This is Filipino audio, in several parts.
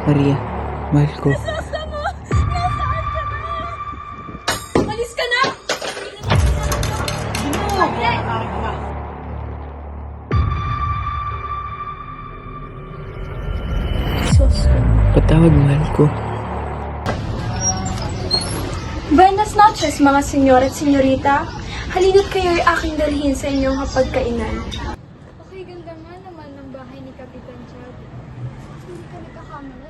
Maria, mahal ko. Sasa mo! Nasaan ka na? Umalis ka na! Sus. Patawad, mahal ko. Buenas noches, mga senyor at senyorita. Halina't kayo'y aking dalhin sa inyong hapagkainan. Okay, ganda nga naman ng bahay ni Kapitan Chad. Hindi ka nagkakamali.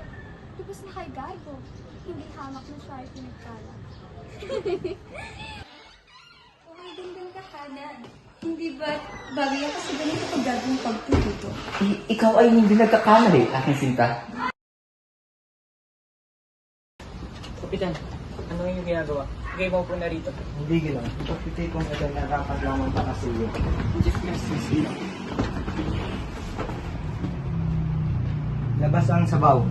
Lubos na kay Garbo. Hindi hamak na siya ay pinagkala. Okay, gandang kakanan. Hindi ba bagay ako sa ganito pag gagawing pagtututo? Ikaw ay hindi nagkakamali, aking sinta. Kapitan, ano yung ginagawa? Sige mo po na rito. Hindi gano'n. Ipagpitay kong ito na rapat lamang para sa iyo. Labas ang sabaw.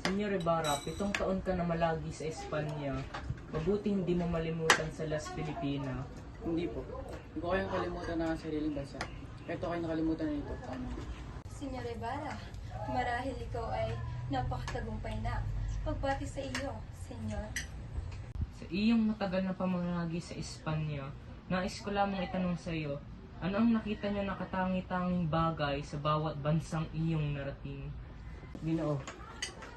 Senyor Ibarra, 7 taon ka na malagi sa Espanya. Mabuti hindi mo malimutan sa Las Pilipina. Hindi po. Hindi ko kayang kalimutan ng sariling bansa. Ito kayo nakalimutan na ito. Tama. Senyor Ibarra, marahil ikaw ay napakatagumpay na. Pagbati sa iyo, senyor. Sa iyong matagal na pamanagi sa Espanya, nais ko lamang itanong sa iyo, ano ang nakita niyo na katangi-tanging bagay sa bawat bansang iyong narating? Ginoo.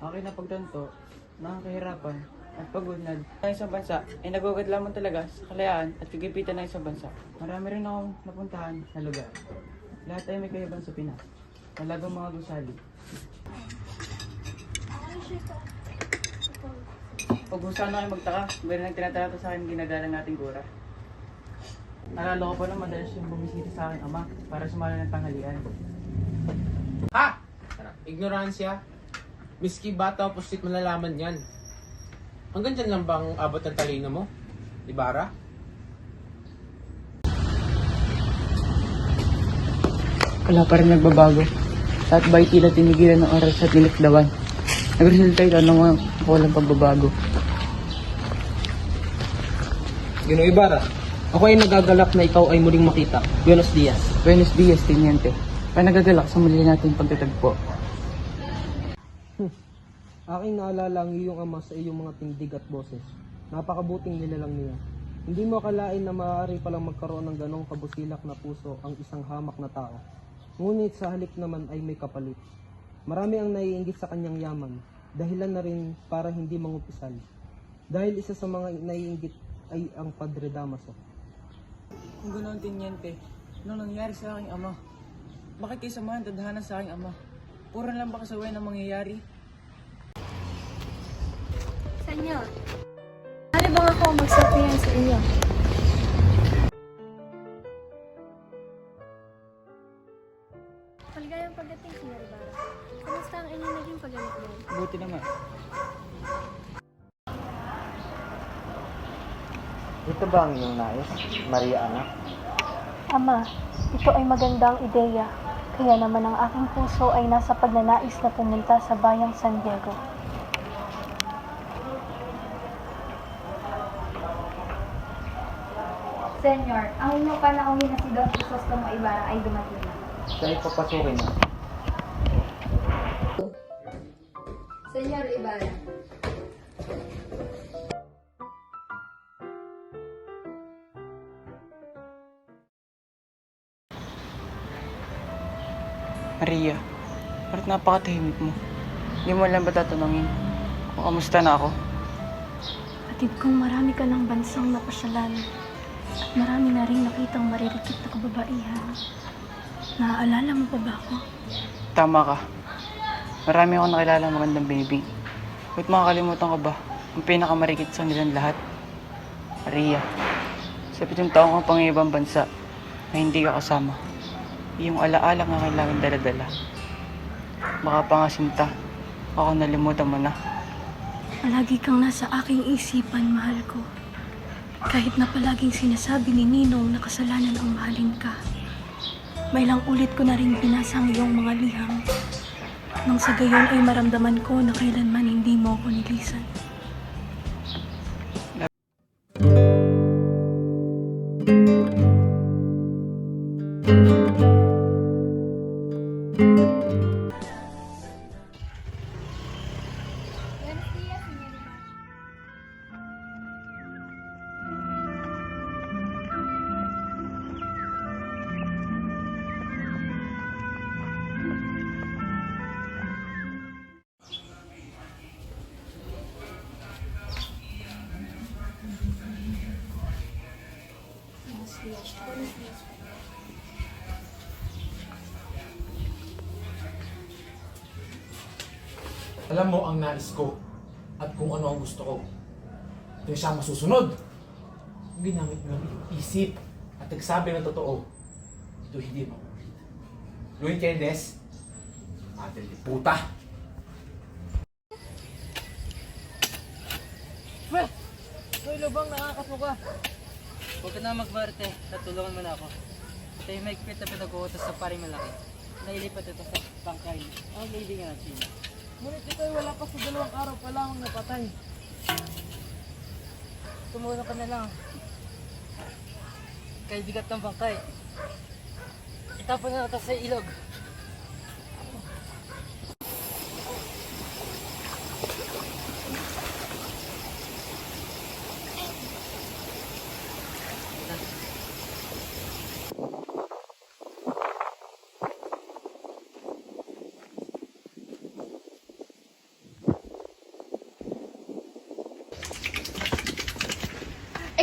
Akin na pagtanto, nakakahirapan at pagunad ng isang bansa ay nagugad lamang talaga sa kalayaan at kagipitan ng isang bansa. Marami rin akong napuntahan na lugar. Lahat ay may kayaban sa Pinas. Talagang mga gusali. Pag gusto na kayo magtaka, meron nang tinatrato sa akin ginagalang nating gura. Nalala ko pa na madalas yung bumisita sa aking ama para sumala ng tanghalian. Ha! Ignoransya. Miski bata o pustit malalaman yan. Hanggang dyan lang ba ang abot ng talino mo? Ibarra? Wala pa rin nagbabago. At ba'y tila tinigilan ng oras at nilikdawan. Nagresulta ito ng mga walang pagbabago. Gino Ibarra, ako ay nagagalak na ikaw ay muling makita. Buenos Dias. Buenos Dias, Teniente. Panagagalak sa muli natin pagtatagpo. Aking naalala ang iyong ama sa iyong mga tindig at boses. Napakabuting nilalang niya. Hindi mo akalain na maaari palang magkaroon ng ganong kabusilak na puso ang isang hamak na tao. Ngunit sa halip naman ay may kapalit. Marami ang naiinggit sa kanyang yaman, dahilan na rin para hindi mangupisal. Dahil isa sa mga naiinggit ay ang Padre Damaso. Kung ganoon, Teniente, ano nangyari sa aking ama? Bakit kayo samahan tadhana sa aking ama? Puro lang ba kasawayan ang mangyayari? Senyor, ano bang ako magsasabihan sa inyo? Maligayang pagdating, Senyor Ibarra. Kamusta ang inyong naging pag-alikdan? Buti naman. Ito ba ang iyong nais, Maria anak? Ama, ito ay magandang ideya. Kaya naman ang aking puso ay nasa pagnanais na pumunta sa bayang San Diego. Senyor, ang inyong panauhin na si Don Crisostomo Ibarra ay dumating na. Siya ay papasukin na. Senyor Ibarra. Maria, bakit napakatahimik mo? Hindi mo lang ba tatanungin kung kamusta na ako? Atid kong marami ka ng bansang napasyalan at marami na rin nakitang maririkit na kababaihan. Naaalala mo pa ba ako? Tama ka. Marami akong nakilala magandang binibig. Ba't makakalimutan ko ba ang pinakamarikit sa nilang lahat? Maria, sa 7 taong kang pangibang bansa na hindi ka kasama. Iyong alaala nga kailangan dala-dala. Baka pa nga sinta, ako nalimutan mo na. Palagi kang nasa aking isipan, mahal ko. Kahit na palaging sinasabi ni Ninong na kasalanan ang mahalin ka. May lang ulit ko na rin binasa ang iyong mga liham. Nang sa gayon ay maramdaman ko na kailanman hindi mo ako nilisan. Buenos días, señorita. Alam mo ang nais ko at kung ano ang gusto ko. Ito siya masusunod. Kung ginamit mo ang isip at nagsabi ng totoo, ito hindi maulit. Luis Kendes, madre de puta. Hoy, Lubang, nakakas mo ka. Huwag ka na magbarte. Natulungan mo na ako. Ito yung maigpit na pinag-uutos sa paring malaki. Nailipat ito sa bangkay. Ang lady nga ng China. Ngunit ito ay wala pa sa 2 araw pa lamang napatay. Tumulong ka na lang. Kay bigat ng bangkay. Itapon na ito sa ilog.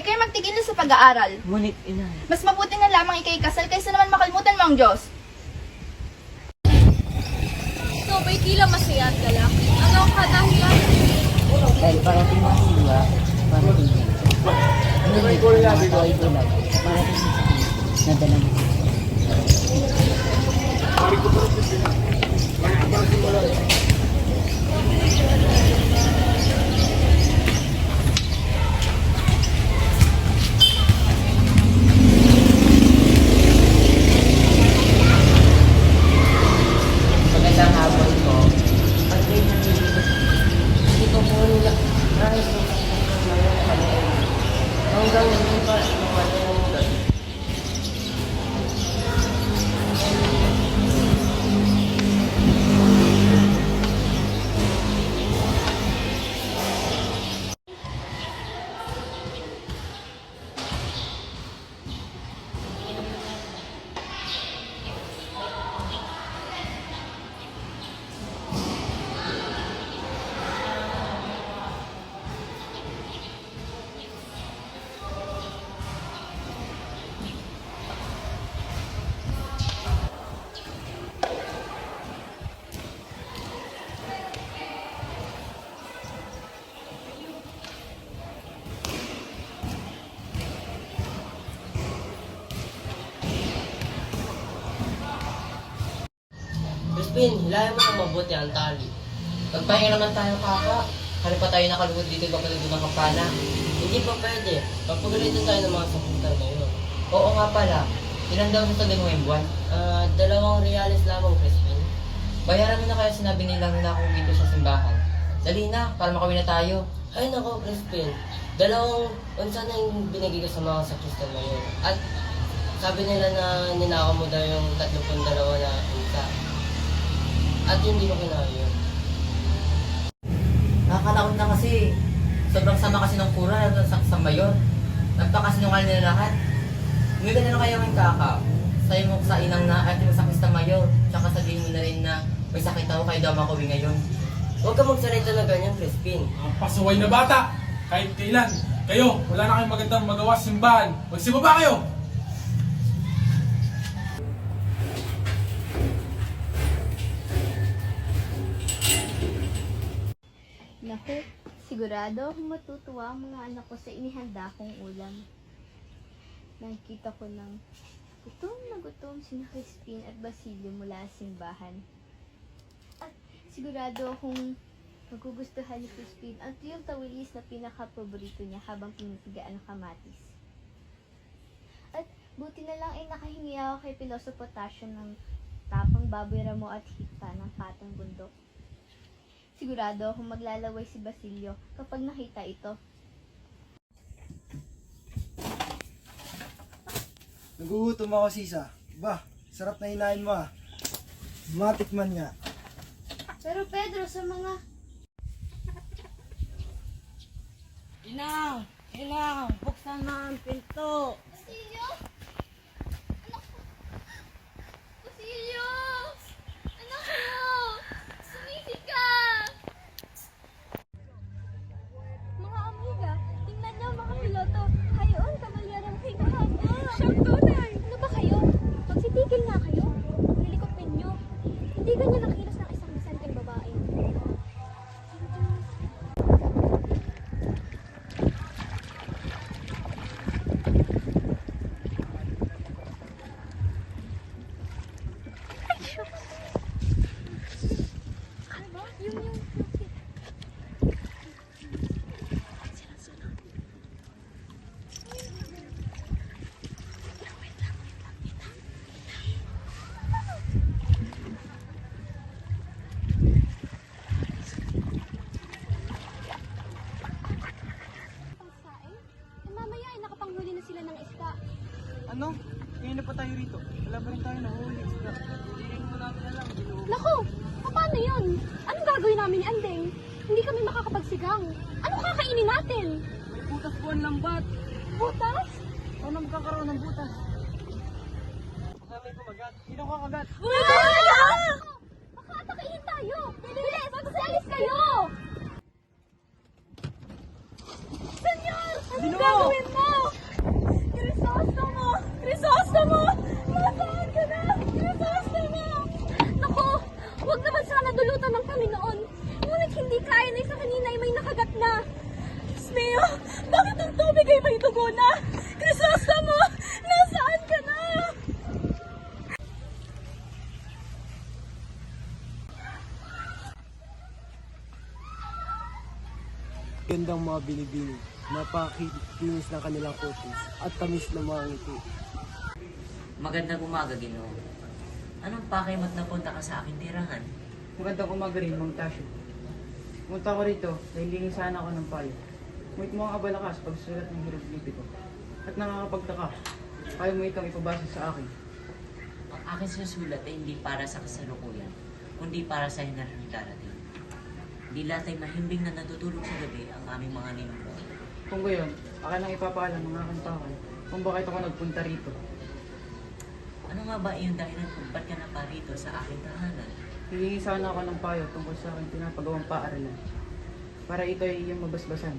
Kayo magtigil na sa pag-aaral. Ngunit, ina. Mas mabuti na lamang ikay kasal kaysa naman makalimutan mo ang Diyos. So, ba'y tila masaya at galak? Ano ang kadahilan? Dahil parating ang siwa, parating yan. Ngunit mga tao ito lang, parating ang sakit na dalang Magandang hapon ko. At may nanilipas. Hindi ko po nila nais ng hanggang hindi pa naman yung gabi. Crispin, hilayan mo ng mabuti ang tali. Pagpahinga naman tayo, kaka. Kali pa tayo nakaluhod dito kapalugod ng kampana. Hindi pa pwede. Papagalitan tayo ng mga sapuntan ngayon. Oo nga pala. Ilan daw sa tagal ngayong buwan? 2 reales lamang, Crispin. Bayaran mo na kaya sinabi nilang ninakaw dito sa simbahan. Dali na, para makawin na tayo. Ay nako, Crispin. 2 unsa na yung binigay ko sa mga sakristan ngayon. At sabi nila na ninakaw mo daw yung 32 na unsa. At hindi ko kinaya yun. Nakakalaon na kasi. Sobrang sama kasi ng kura sa mayor. Nagpakasinungal nila lahat. Ngayon na lang kayo ng kaka. Sa'yo mo sa inang na at yung sakit sa mayor. Tsaka sabihin mo na rin na may sakit ako kayo daw makuwi ngayon. Huwag ka magsalita na ganyan, Crispin. Ang pasaway na bata. Kahit kailan. Kayo, wala na kayong magandang magawa sa simbahan. Magsibaba kayo! Naku, sigurado akong matutuwa ang mga anak ko sa inihanda kong ulam. Nakikita ko ng gutom sina Crispin at Basilio mula sa simbahan. At sigurado akong magugustuhan ni Crispin ang tuyong tawilis na pinaka-paborito niya habang pinipigaan ng kamatis. At buti na lang ay nakahingi ako kay Piloso Potasio ng tapang baboy ramo at hita pa ng patong bundok. Sigurado akong maglalaway si Basilio kapag nakita ito. Nagugutom ako, Sisa. Ba, sarap na hinain mo ah. Matikman nga. Pero Pedro, sa mga... Inang, buksan mo ang pinto. Basilio? Anak ko! Basilio! Anak ko! Sumisip ka! Mga amiga, tingnan niyo mga piloto. Hayon, kabalyarang hingahanga. Siyang tunay! Ano ba kayo? Magsitigil na kayo. Lilikot ninyo. Hindi ganyan nakilos ng isang bisenteng babae. Mamaya ay nakapanghuli na sila ng isda. Ano? Ngayon na pa tayo rito. Wala pa rin tayo nahuli. Naku! Paano yun? Anong gagawin namin ni Andeng? Hindi kami makakapagsigang. Ano kakainin natin? May butas po ang lambat. Butas? Paano magkakaroon ng butas? Baka may kumagat. Sino kakagat? Baka atakihin tayo! Bilis! Magsalis kayo! Senyor! Anong gagawin mo? Crisostomo! Crisostomo! Nasaan ka na? Crisostomo! Naku! Huwag naman sana dulutan ng Panginoon. Ngunit hindi kaya na isa kanina ay may nakagat na. Diyos mio! Bakit ang tubig ay may dugo na? Crisostomo! Nasaan ka na? Gandang mga binibini, napakikinis ng kanilang kutis at tamis ng mga ngiti. Magandang umaga, Ginoo. Anong pakay mo't napunta ka sa aking tirahan? Magandang umaga rin, Mang Tasyo. Pumunta ako rito dahil hingi sana ako ng payo. Ngunit mo ang abalakas pagsulat ng hieroglifiko. At nakakapagtaka, kaya mo itong ipabasa sa akin. Ang aking susulat ay hindi para sa kasalukuyan, kundi para sa hinarang darating. Di lahat ay mahimbing na natutulog sa gabi ang aming mga ninuno. Kung gayon, akin lang ipapaalam mga kantakan kung bakit ako nagpunta rito. Ano nga ba iyong dahilan kung ba't ka na pa rito sa aking tahanan? Hihingi sana ako ng payo tungkol sa aking pinapagawang paaralan. Para ito ay iyong mabasbasan.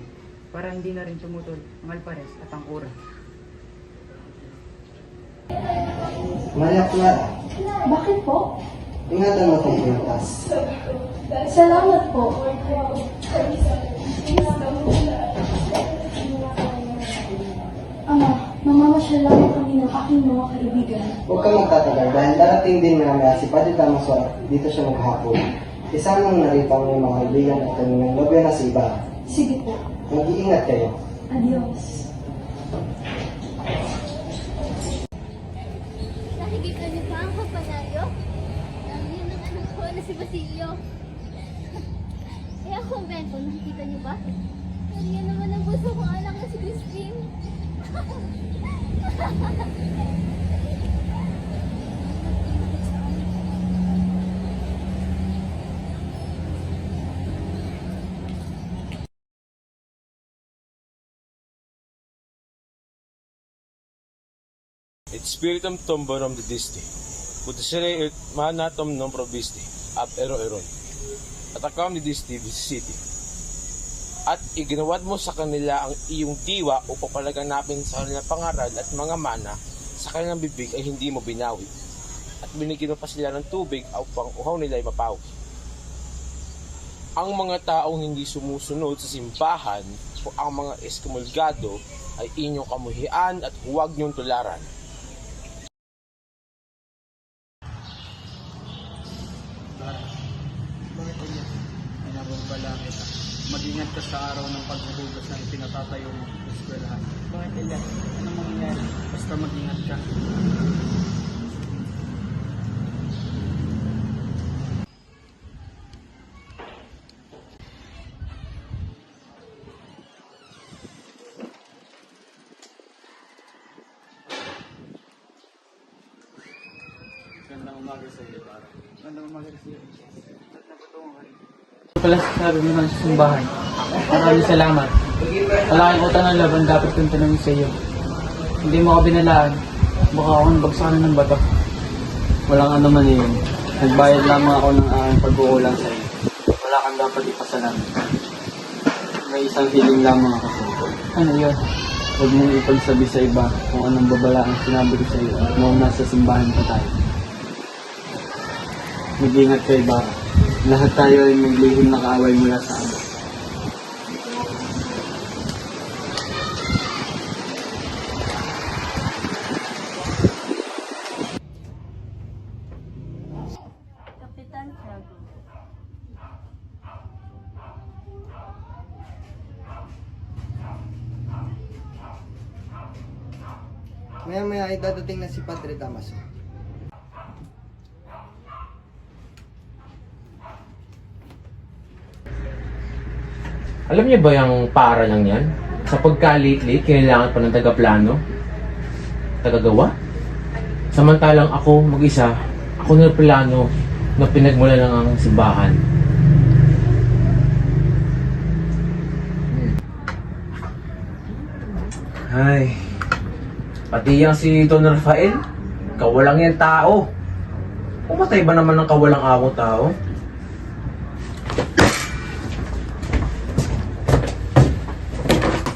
Para hindi na rin tumutol ang alpares at ang kura. Maria Clara, Bakit po? ingatan mo itong pintas. Salamat po. Ama, mamamasyal lang kami ng aking mga kaibigan. Huwag kang magtatagal dahil darating din namin si Padre Damasor dito siya maghapon. Isama mo na rito ang iyong mga kaibigan at kanyang nobyo na si Ibarra. Sige po. Mag-iingat kayo. Adios. Nakikita niyo ba ang kampanayo? Yun ang anak ko na si Basilio. Eh ang kumbento, nakikita niyo ba? Pero yan naman ang gusto kong anak na si Christine. Et spiritum tomborum didisti, pudisere et manatum non probisti, ab ero-eron. At akam didisti visiti. At iginawad mo sa kanila ang iyong diwa upang palaganapin sa kanilang pangaral at mga mana sa kanilang bibig ay hindi mo binawi. At binigyan mo pa sila ng tubig upang uhaw nila ay mapawi. Ang mga taong hindi sumusunod sa simbahan o ang mga eskumulgado ay inyong kamuhian at huwag niyong tularan. Bakit niya? Pinababalangin kita. Mag-ingat ka sa araw ng paghuhugas ng pinatatayo mo sa eskwelahan. Bakit Ella? Anong mangyayari? Basta mag-ingat ka. umaga sa iyo, Ibarra. Magandang umaga sa iyo. Ba't napatungan ka rin? Pala sabi mo lang sa simbahan. Maraming salamat. Malaking utang ng laban dapat kong tanongin sa iyo. Hindi mo ako binalaan. Baka ako nabagsakan ng bato. Walang ano man yun. Nagbayad lamang ako ng aking pagkukulang sa iyo. Wala kang dapat ipasalamat. May isang hiling lamang ako sa iyo. Ano yun? Huwag mong ipagsabi sa iba kung anong babala ang sinabi ko sa iyo noong nasa simbahan pa tayo. Mag-ingat kayo, Ibarra. Lahat tayo ay maglihim na kaaway mula sa Ama. Kapitan Tiago. Maya-maya ay dadating na si Padre Damaso. Alam niyo ba yung para lang yan? Sa pagka-late-late, kailangan pa ng taga-plano? Tagagawa? Samantalang ako mag-isa, ako na plano na pinagmula ng ang simbahan. Ay, pati yang si Don Rafael, kawalang yan tao. Pumatay ba naman ng kawalang ako tao?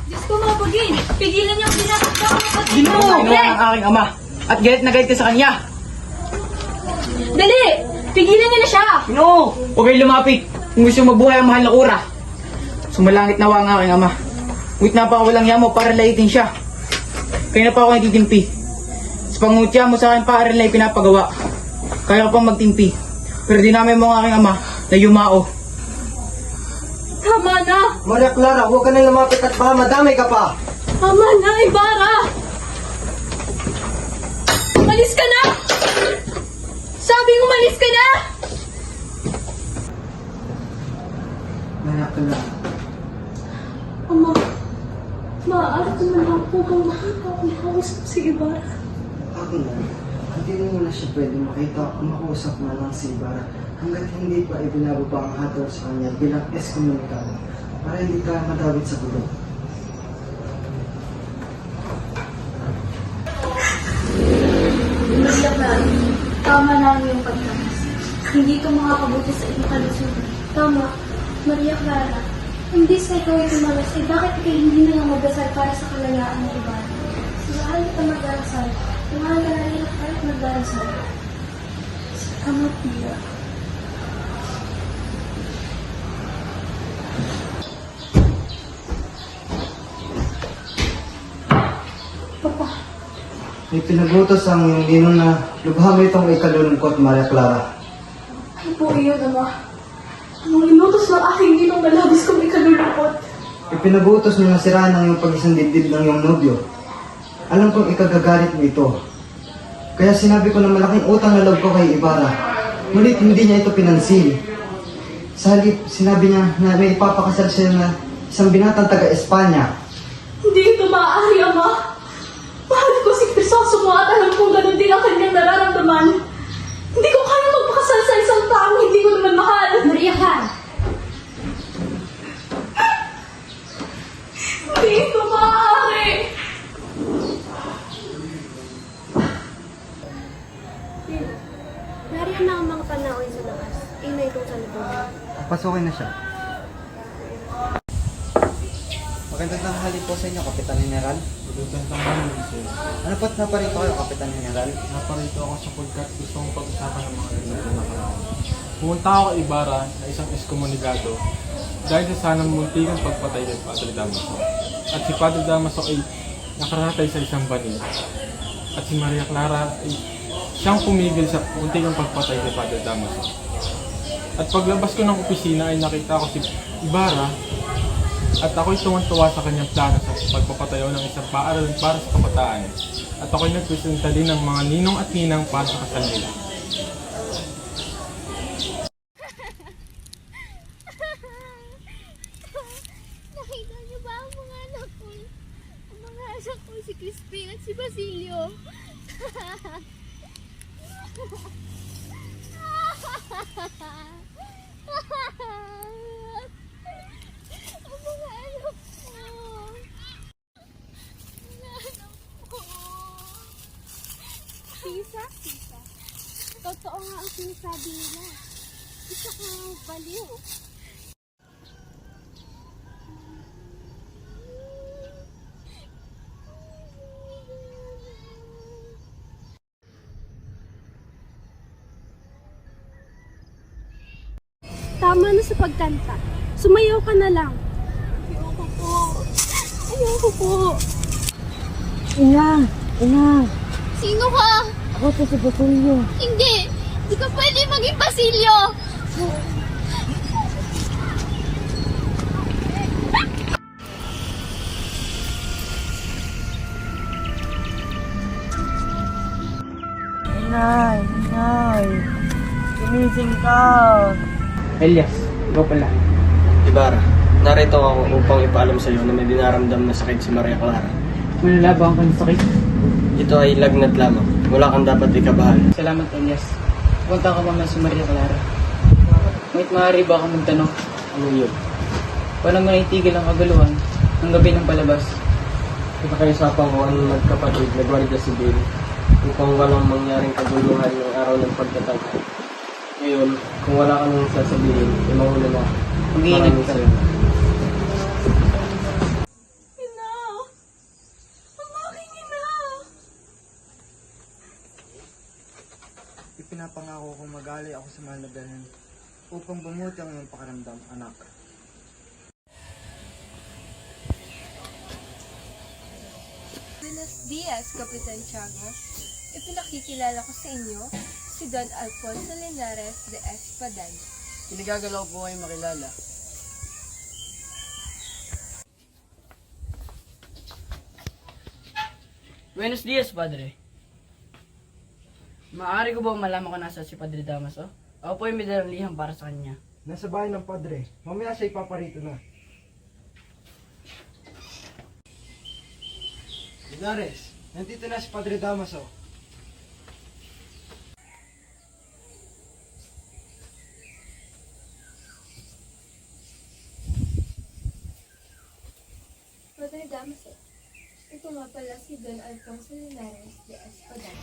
Diyos ko mga pagin! Pigilan niyo ang pinapagka ko ng kapatid Ginawa mo! ng aking ama. At galit na galit ka sa kanya. Dali! Pigilan niyo na siya! No! Huwag kayo lumapit. Kung gusto mabuhay ang mahal na kura. Sumalangit nawa ang aking ama. Wait na pa walang yamo para laitin siya. Kaya na pa ako natitimpi. Sa pangutya mo sa akin para na pinapagawa. Kaya ko pang magtimpi. Pero di namin mo ang aking ama na yumao. Tama na! Maria Clara, huwag ka na lumapit at baka madamay ka pa! Tama na, Ibarra! Umalis ka na! Sabi mo, umalis ka na! Maria Clara, Ama, maaari ko na lang po bang makita kung kausap si Ibarra? ako na. Hindi mo na siya pwede makita o makausap na lang si Ibarra hanggat hindi pa ibinababa ang hatol sa kanya bilang eskomunikado para hindi ka madawit sa gulo. Maria Clara, tama na ang iyong pagtamas. Hindi ito makakabuti sa iyong kalusugan. Tama, Maria Clara. Hindi sa ikaw ay tumalas, eh bakit ikaw hindi na lang magdasal para sa kalayaan ng iba? Saan kita magdarasal? Tumahan ka na rin at magdarasal. Ama Pia. Papa, May pinagutos ang ninong na lubha mo itong ikalulungkot, Maria Clara. ano po iyon, Ama? Anong inutos ng aking ginong na labis kong ikalulungkot? Ipinagutos mo na siraan ang iyong pag-isang dibdib ng iyong nobyo. Alam kong ikagagalit mo ito. Kaya sinabi ko na malaking utang na loob ko kay Ibarra. Ngunit hindi niya ito pinansin. Sa halip, sinabi niya na may ipapakasal siya na isang binatang taga-Espanya. Hindi ito maaari, Ama. Mahal ko si Crisostomo at alam kong ganun din ang kanyang nararamdaman. Hindi ko kaya magpakasal sa isang taong hindi ko naman mahal. Maria Clara! Hindi ito maaari. Nariyan na ang mga panahon sa labas. Ingay kong salubungan. Pasukin na siya. Magandang tanghali po sa inyo, Kapitan General. Magandang tanghali, sir. Ano po't naparito kayo, Kapitan General? Naparito ako sapagkat gusto kong pag-usapan ng mga ganito na nakaraan. Pumunta ako kay Ibarra na isang eskomunikado dahil sa sanang muntikang pagpatay kay Padre Damaso. At si Padre Damaso ay nakaratay sa isang banil. At si Maria Clara ay siyang pumigil sa muntikang pagpatay kay Padre Damaso. At paglabas ko ng opisina ay nakita ko si Ibarra at ako'y tuwan-tuwa sa kanyang plano sa pagpapatayo ng isang paaralan para sa kabataan. At ako'y nagpresenta din ng mga ninong at ninang para sa kasal nila. Nakita niyo ba ang mga anak ko? Ang mga anak ko, si Crispin at si Basilio. Ang mga anak ko. Mga anak ko. Tisa. Totoo nga ang sinasabi nila. Isa kang baliw. Tama na sa pagkanta. Sumayaw ka na lang. Ayoko po. Ayoko po. Ina! Sino ka? Ako po si Basilio. Hindi! Di ka pwede maging Basilio! Inay! Ginising ka! Elias, ikaw pala. Ibarra, narito ako upang ipaalam sa iyo na may dinaramdam na sakit si Maria Clara. Malalabahan ka ng sakit. Ito ay lagnat lamang. Wala kang dapat ikabahan. Salamat, Elias. Punta ka mama si Maria Clara. Ngunit maaari ba akong magtanong? Ano yun? Paano mo naitigil ang kaguluhan ng gabi ng palabas? Nakaisapan ko ang magkapatid na Guardia Civil upang walang mangyaring kaguluhan ng araw ng pagtatagpo. Ngayon, kung wala ka nang sasabihin, imahuli mo. Mag-iingat ka. Ina! Ang aking ina! Ipinapangako kong mag-alay ako sa mahal na Belen upang bumuti ang iyong pakiramdam, anak. Buenos dias, Kapitan Tiago. Ipinakikilala ko sa inyo si Don Alfonso Linares de Espadan. Pinagagalaw po kayo makilala. Buenos dias, Padre. Maaari ko ba malaman kung nasa si Padre Damaso? Ako po ay may dalang liham para sa kanya. Nasa bahay ng padre. Mamaya siya ipaparito na. Linares, nandito na si Padre Damaso. Padre Damaso, ito nga pala si Don Alfonso Linares de Espadan.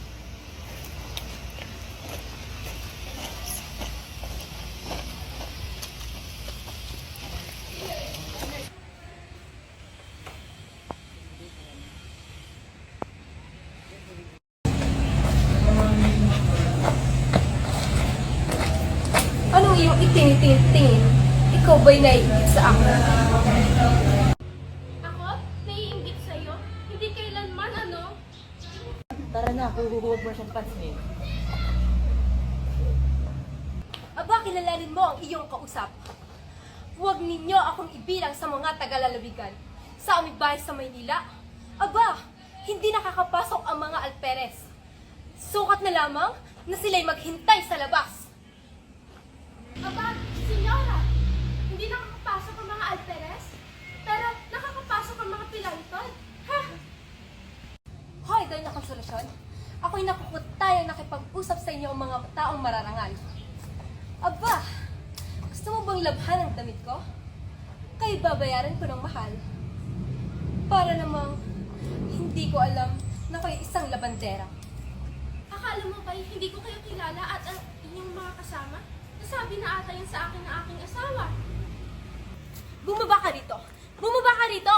Anong iyong itingin-tingin? Ikaw ba'y naiingit sa akin? Ako? Naiinggit sa'yo? Hindi kailanman, ano? Tara na, huwag mo siyang pansin. Aba, kilalanin mo ang iyong kausap. Huwag ninyo akong ibilang sa mga tagalalabigan. Sa aming bahay sa Maynila, aba, hindi nakakapasok ang mga alperes. Sukat na lamang na sila'y maghintay sa labas. Aba, senyora, hindi nakakapasok ang mga alperes, pero nakakapasok ang mga pilantod. Ha? Hoy, dahil na konsolasyon, ako'y nakukutayang nakipag-usap sa inyo ang mga taong mararangal. Aba, gusto mo bang labhan ang damit ko? Kaya babayaran ko ng mahal. Para namang hindi ko alam na kayo isang labandera. Akala mo ba'y hindi ko kayo kilala at ang inyong mga kasama? Nasabi na ata yun sa akin ng aking asawa. Bumaba ka rito! Bumaba ka rito!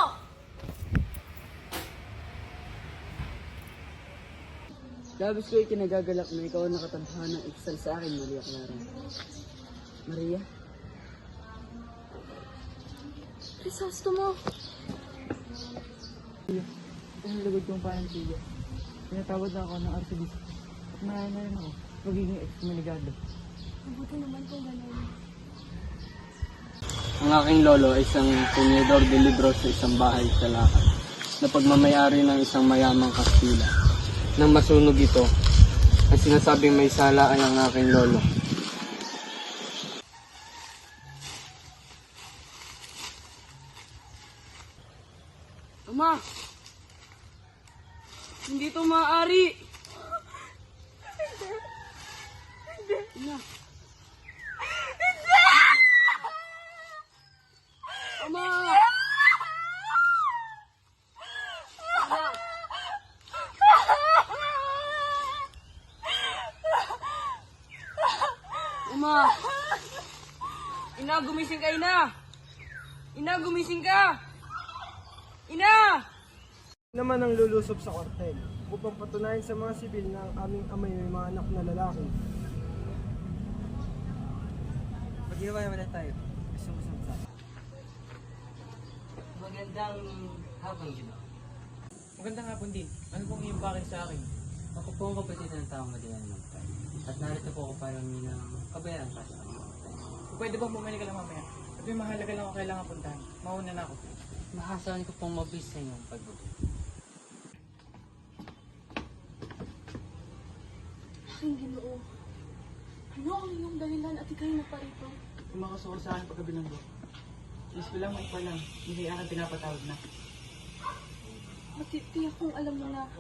Labis ko ikinagagalak na ikaw ang nakatadhana ng iksal sa akin, Maria Clara. Maria? Crisostomo! Ito ang lugod kong panantiya. Pinatawad na ako ng arsobispo. At marami na rin ako magiging ekskomunikado. Mabuti naman kung gano'n. Ang aking lolo ay isang punyedor de libro sa isang bahay sa Lakad na pagmamayari ng isang mayamang Kastila. Nang masunog ito, ang sinasabing may sala ay ang aking lolo. Ama! Hindi ito maaari! Ina, Ina, gumising ka, ina! Ina, gumising ka! Ina! Naman ang lulusob sa kwartel upang patunayan sa mga sibil na ang aming amay may mga anak na lalaki. Mag-iway naman tayo. Gusto mo sa Magandang hapon, Ginoong. Magandang hapon din. Ano pong iyong bakit sa akin? Ako po ang kapatid ng taong madiyan ng Magtay. At narito po ako para humingi ng kabayaran para sa akin. Pwede ba bumalik ka lang mamaya? At may mahalaga lang ako kailangan puntahan. Mauna na ako. Mahasahan ko pong mabilis sa inyong pagbubuti. Aking Ginoo, ano ang iyong dahilan at ikay na parito? Kumakasuko sa akin pagkabilanggo. Diyos ko lang may palang, hindi aking pinapatawad na. Matitiyak kong alam mo na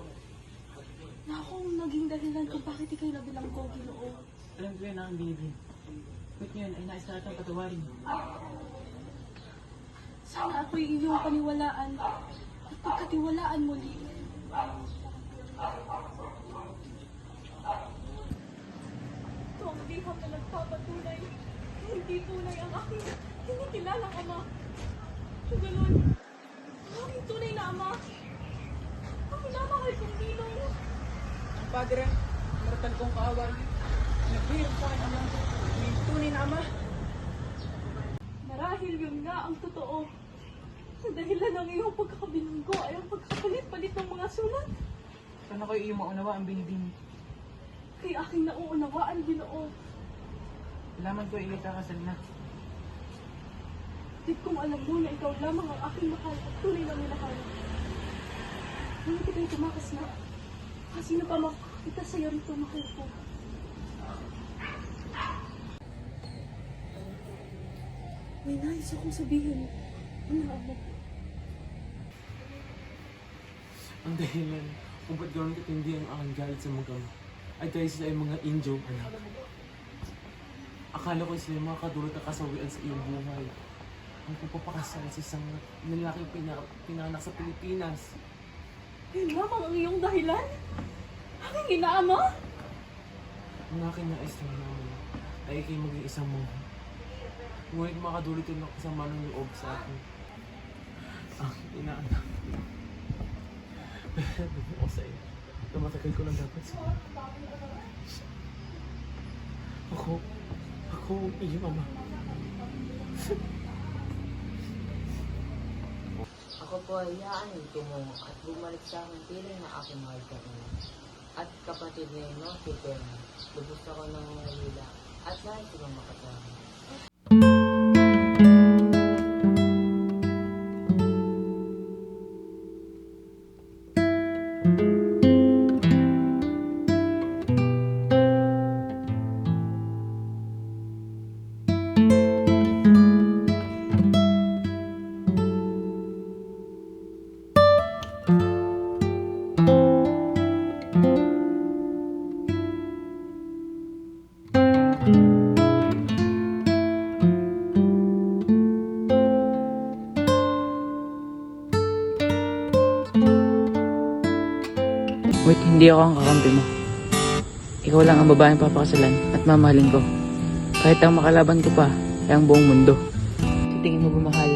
ako ang naging dahilan kung bakit ikay nabilanggo, Ginoo. Alam ko yan ang binibig. Ngunit ngayon ay nais na itong patawarin. Sana ako'y iyong paniwalaan at pagkatiwalaan muli. Ito ang liham na nagpapatunay. Hindi tunay ang aking kinikilalang ama. Kung ganun, ang aking tunay na ama. Ang minamahal kong ninong. Ang padre, maratan kong kaaway. Naghihirap sa akin ang may tunay na ama. Marahil yun nga ang totoo. Sa dahilan ng iyong pagkakabilanggo ay ang pagkapalit-palit ng mga sulat. Sana ko iyong maunawa ang binibing. Kay aking nauunawaan, Ginoo. Alaman ko ay kakasal na. Di kong alam mo na ikaw lamang ang aking mahal at tunay na minahal. Ngunit ika'y tumakas na. Sino pa makakita sa'yo rito, mahal ko? May nais akong sabihin. Una ako. Ang dahilan kung ba't gano'n katindi ang aking galit sa mga ay dahil sila ay mga injong anak. Akala ko sila yung mga kadulot na kasawian sa iyong buhay. Ang pagpapakasal sa isang lalaking pinanganak sa Pilipinas. Yun lamang ang iyong dahilan? Aking inaama? Ang aking nais lang naman ay ikay maging isang monghe. Ngunit makadulot yun ng kasama ng loob sa akin. Ang inaanak. Pero ako sa iyo na matagal ko lang dapat sa iyo. Ako ang iyong ama. Ako po ay hiyaan tumungo at bumalik sa akin piling na aking mahal ka ina. At kapatid na ino, si Perna, lubos ako ng nalila at lahat silang makasama. Wait, hindi ako ang kakampi mo. Ikaw lang ang babaeng papakasalan at mamahalin ko. Kahit ang makalaban ko pa ay ang buong mundo. Sa tingin mo bumahal,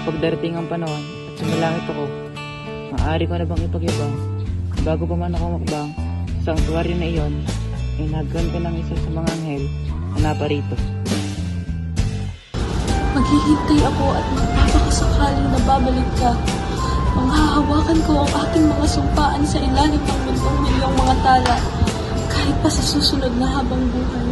pag darating ang panahon at sumalangit ako, maaari ko na bang ipagyabang bago pa man ako makbang sa sanctuary na iyon ay nagkaroon ka ng isa sa mga anghel na naparito. Maghihintay ako at magpapakasakaling na babalik ka. Manghahawakan ko ang aking mga sumpaan sa ilalim ng mundong milyong mga tala, kahit pa sa susunod na habang buhay.